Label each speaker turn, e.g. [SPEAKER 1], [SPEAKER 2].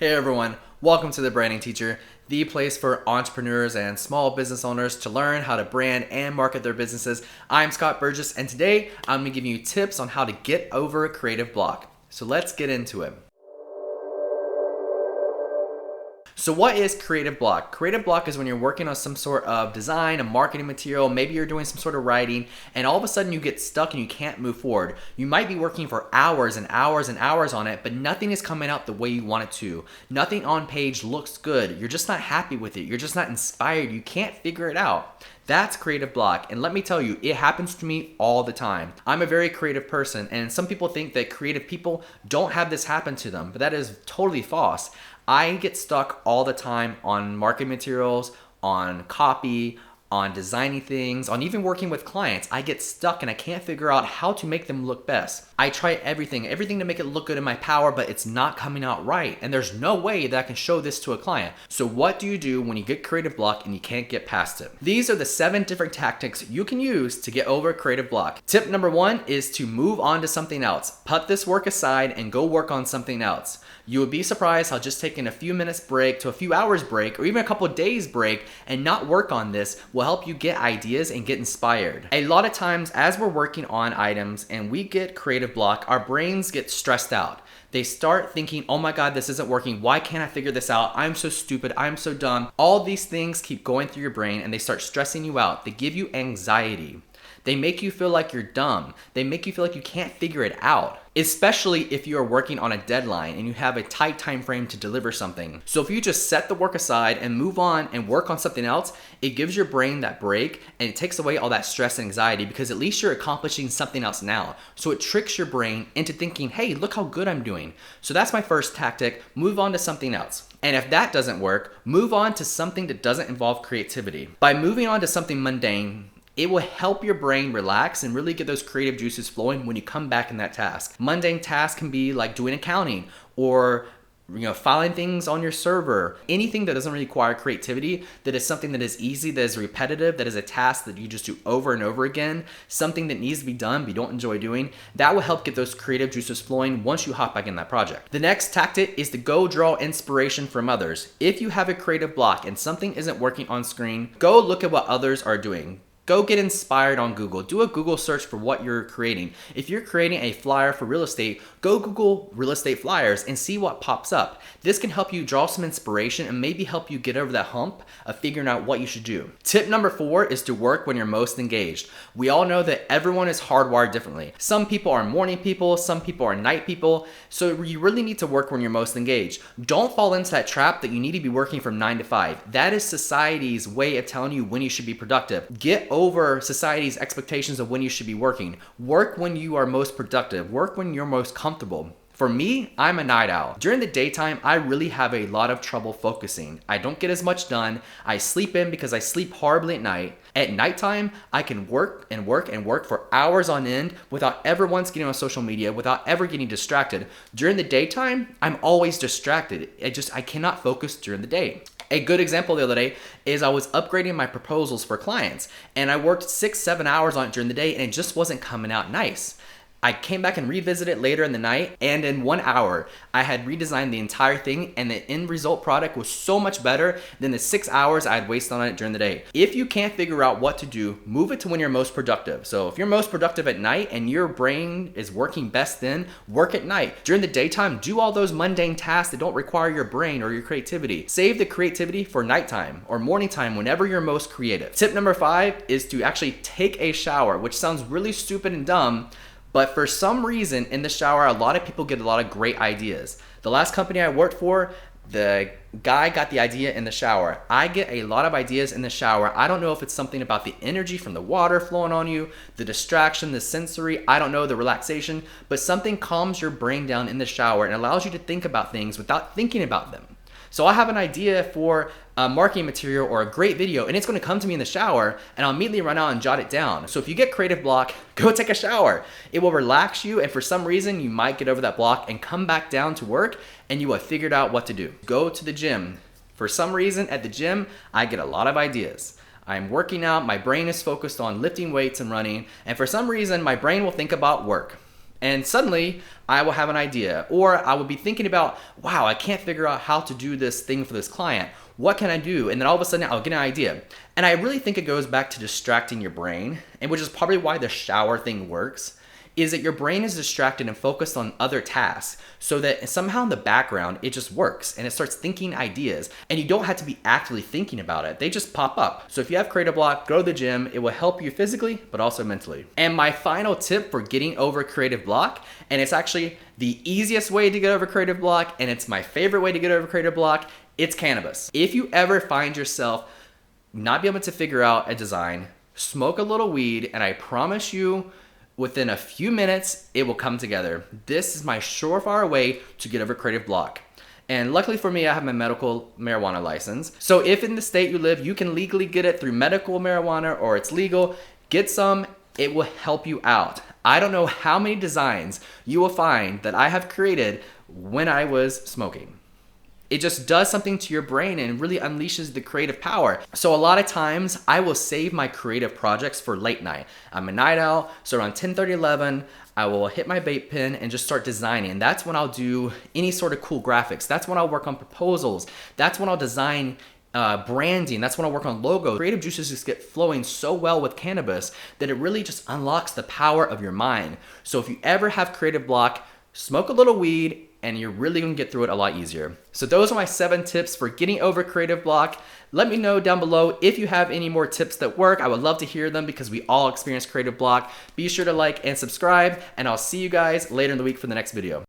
[SPEAKER 1] Hey everyone, welcome to the Branding Teacher, the place for entrepreneurs and small business owners to learn how to brand and market their businesses. I'm Scott Burgess, and today I'm going to give you tips on how to get over a creative block. So let's get into it. So what is creative block? Creative block is when you're working on some sort of design, a marketing material, maybe you're doing some sort of writing, and all of a sudden you get stuck and you can't move forward. You might be working for hours and hours and hours on it, but nothing is coming out the way you want it to. Nothing on page looks good. You're just not happy with it. You're just not inspired. You can't figure it out. That's creative block. And let me tell you, it happens to me all the time. I'm a very creative person, and some people think that creative people don't have this happen to them, but that is totally false. I get stuck all the time on marketing materials, on copy, on designing things, on even working with clients. I get stuck and I can't figure out how to make them look best. I try everything to make it look good in my power, but it's not coming out right. And there's no way that I can show this to a client. So what do you do when you get creative block and you can't get past it? These are the 7 different tactics you can use to get over creative block. Tip number 1 is to move on to something else. Put this work aside and go work on something else. You would be surprised how just taking a few minutes break to a few hours break or even a couple of days break and not work on this will help you get ideas and get inspired. A lot of times as we're working on items and we get creative block, our brains get stressed out. They start thinking, oh my God, this isn't working. Why can't I figure this out? I'm so stupid. I'm so dumb. All these things keep going through your brain and they start stressing you out. They give you anxiety. They make you feel like you're dumb. They make you feel like you can't figure it out, especially if you are working on a deadline and you have a tight time frame to deliver something. So if you just set the work aside and move on and work on something else, it gives your brain that break and it takes away all that stress and anxiety because at least you're accomplishing something else now. So it tricks your brain into thinking, hey, look how good I'm doing. So that's my first tactic, move on to something else. And if that doesn't work, move on to something that doesn't involve creativity. By moving on to something mundane, it will help your brain relax and really get those creative juices flowing when you come back in that task. Mundane tasks can be like doing accounting or filing things on your server. Anything that doesn't require creativity, that is something that is easy, that is repetitive, that is a task that you just do over and over again, something that needs to be done but you don't enjoy doing, that will help get those creative juices flowing once you hop back in that project. The next tactic is to go draw inspiration from others. If you have a creative block and something isn't working on screen, go look at what others are doing. Go get inspired on Google. Do a Google search for what you're creating. If you're creating a flyer for real estate, go Google real estate flyers and see what pops up. This can help you draw some inspiration and maybe help you get over that hump of figuring out what you should do. Tip number 4 is to work when you're most engaged. We all know that everyone is hardwired differently. Some people are morning people, some people are night people, so you really need to work when you're most engaged. Don't fall into that trap that you need to be working from 9 to 5. That is society's way of telling you when you should be productive. Get over society's expectations of when you should be working. Work when you are most productive. Work when you're most comfortable. For me, I'm a night owl. During the daytime, I really have a lot of trouble focusing. I don't get as much done. I sleep in because I sleep horribly at night. At nighttime, I can work and work and work for hours on end without ever once getting on social media, without ever getting distracted. During the daytime, I'm always distracted. I cannot focus during the day. A good example the other day is I was upgrading my proposals for clients and I worked 6-7 hours on it during the day and it just wasn't coming out nice. I came back and revisited it later in the night, and in 1 hour, I had redesigned the entire thing, and the end result product was so much better than the 6 hours I had wasted on it during the day. If you can't figure out what to do, move it to when you're most productive. So if you're most productive at night and your brain is working best then, work at night. During the daytime, do all those mundane tasks that don't require your brain or your creativity. Save the creativity for nighttime or morning time whenever you're most creative. Tip number 5 is to actually take a shower, which sounds really stupid and dumb, but for some reason in the shower, a lot of people get a lot of great ideas. The last company I worked for, the guy got the idea in the shower. I get a lot of ideas in the shower. I don't know if it's something about the energy from the water flowing on you, the distraction, the sensory, I don't know, the relaxation, but something calms your brain down in the shower and allows you to think about things without thinking about them. So I have an idea for a marketing material or a great video, and it's going to come to me in the shower, and I'll immediately run out and jot it down. So if you get creative block, go take a shower. It will relax you, and for some reason, you might get over that block and come back down to work, and you will have figured out what to do. Go to the gym. For some reason, at the gym, I get a lot of ideas. I'm working out, my brain is focused on lifting weights and running, and for some reason, my brain will think about work. And suddenly I will have an idea, or I will be thinking about, wow, I can't figure out how to do this thing for this client. What can I do? And then all of a sudden I'll get an idea. And I really think it goes back to distracting your brain, and which is probably why the shower thing works, is that your brain is distracted and focused on other tasks so that somehow in the background it just works and it starts thinking ideas, and you don't have to be actively thinking about it. They just pop up. So if you have creative block, go to the gym. It will help you physically but also mentally. And my final tip for getting over creative block, and it's actually the easiest way to get over creative block, and it's my favorite way to get over creative block, it's cannabis. If you ever find yourself not be able to figure out a design, smoke a little weed, and I promise you, within a few minutes, it will come together. This is my surefire way to get over creative block. And luckily for me, I have my medical marijuana license. So if in the state you live, you can legally get it through medical marijuana or it's legal, get some, it will help you out. I don't know how many designs you will find that I have created when I was smoking. It just does something to your brain and really unleashes the creative power. So a lot of times I will save my creative projects for late night. I'm a night owl, so around 10:30, 11, I will hit my vape pen and just start designing. That's when I'll do any sort of cool graphics. That's when I'll work on proposals. That's when I'll design branding. That's when I work on logos. Creative juices just get flowing so well with cannabis that it really just unlocks the power of your mind. So if you ever have creative block, smoke a little weed and you're really gonna get through it a lot easier. So those are my 7 tips for getting over creative block. Let me know down below if you have any more tips that work. I would love to hear them because we all experience creative block. Be sure to like and subscribe, and I'll see you guys later in the week for the next video.